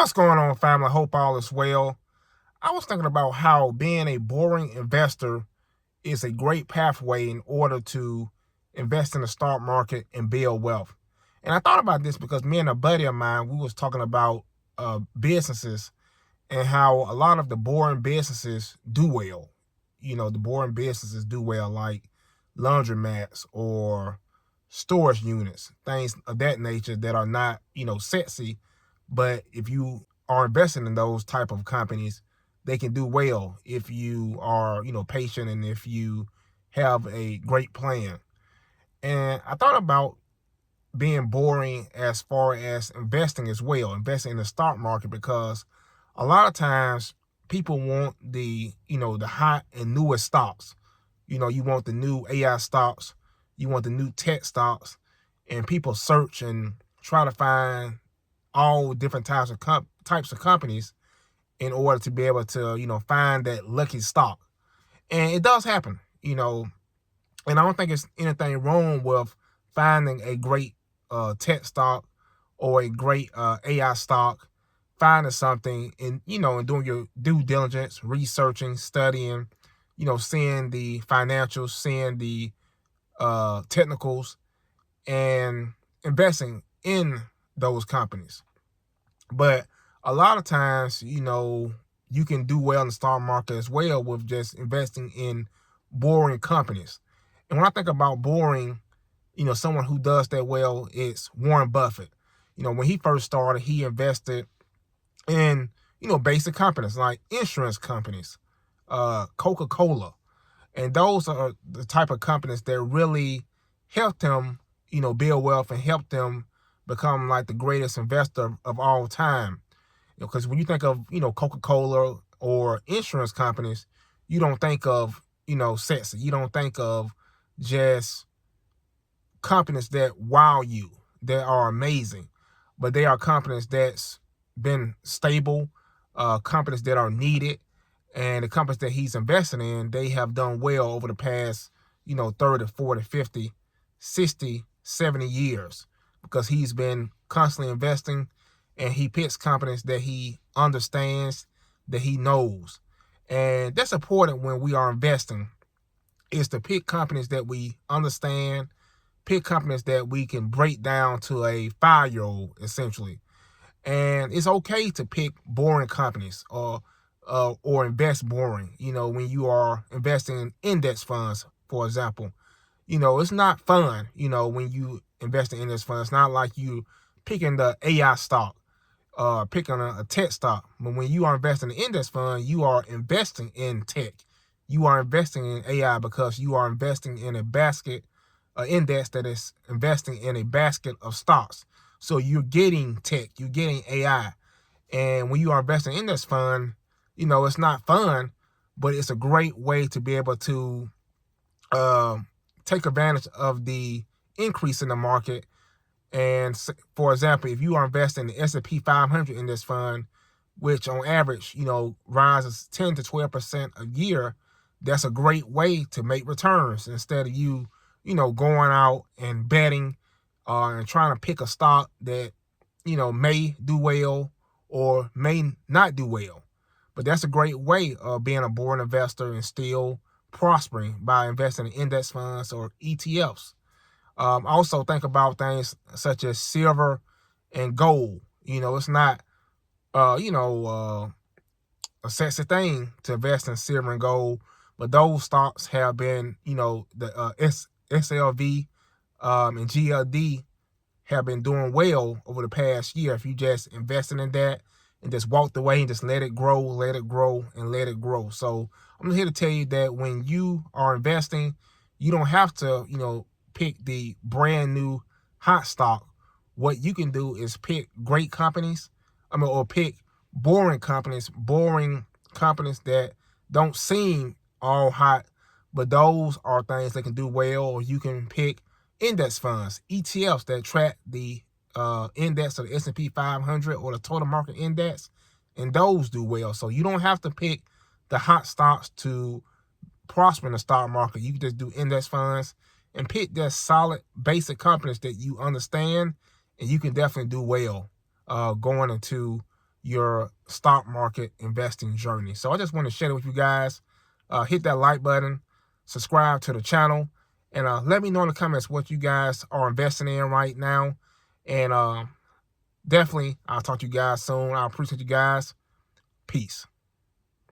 What's going on, family? Hope all is well. I was thinking about how being a boring investor is a great pathway in order to invest in the stock market and build wealth. And I thought about this because me and a buddy of mine, we was talking about businesses and how a lot of the boring businesses do well. The boring businesses do well, like laundromats or storage units, things of that nature that are not, sexy. But if you are investing in those type of companies, they can do well if you are, patient and if you have a great plan. And I thought about being boring as far as investing as well, investing in the stock market, because a lot of times people want the hot and newest stocks. You want the new AI stocks, you want the new tech stocks, and people search and try to find all different types of companies in order to be able to, find that lucky stock. And it does happen, and I don't think it's anything wrong with finding a great tech stock or a great AI stock, finding something and doing your due diligence, researching, studying, seeing the financials, seeing the technicals, and investing in those companies. But a lot of times, you can do well in the stock market as well with just investing in boring companies. And when I think about boring, someone who does that well is Warren Buffett. When he first started, he invested in, basic companies like insurance companies, Coca-Cola. And those are the type of companies that really helped him, build wealth and helped them become like the greatest investor of all time. Because when you think of, Coca-Cola or insurance companies, you don't think of, sexy. You don't think of just companies that wow you, that are amazing. But they are companies that's been stable, companies that are needed, and the companies that he's investing in, they have done well over the past, 30, 40, 50, 60, 70 years, because he's been constantly investing and he picks companies that he understands, that he knows. And that's important when we are investing, is to pick companies that we understand, pick companies that we can break down to a 5-year-old, essentially. And it's okay to pick boring companies or invest boring. When you are investing in index funds, for example, it's not fun. When you invest in index funds, it's not like you picking the AI stock, picking a tech stock. But when you are investing in an index fund, you are investing in tech. You are investing in AI because you are investing in a basket, an index that is investing in a basket of stocks. So you're getting tech, you're getting AI. And when you are investing in this fund, it's not fun, but it's a great way to be able to take advantage of the increase in the market. And for example, if you are investing in the S&P 500 in this fund, which on average, rises 10 to 12% a year, that's a great way to make returns instead of you, going out and betting and trying to pick a stock that, may do well or may not do well. But that's a great way of being a boring investor and still prospering by investing in index funds or ETFs. Also think about things such as silver and gold. It's not, a sexy thing to invest in silver and gold, but those stocks have been, the SLV and GLD have been doing well over the past year. If you just invested in that and just walked away and just let it grow, let it grow, and let it grow. So I'm here to tell you that when you are investing, you don't have to, pick the brand new hot stock. What you can do is pick great companies, or pick boring companies that don't seem all hot, but those are things that can do well. Or you can pick index funds, ETFs that track the index of the S&P 500 or the total market index, and those do well. So you don't have to pick the hot stocks to prosper in the stock market. You can just do index funds and pick that solid basic companies that you understand, and you can definitely do well going into your stock market investing journey. So I just want to share it with you guys. Hit that like button, subscribe to the channel, and let me know in the comments what you guys are investing in right now. And definitely, I'll talk to you guys soon. I appreciate you guys. Peace.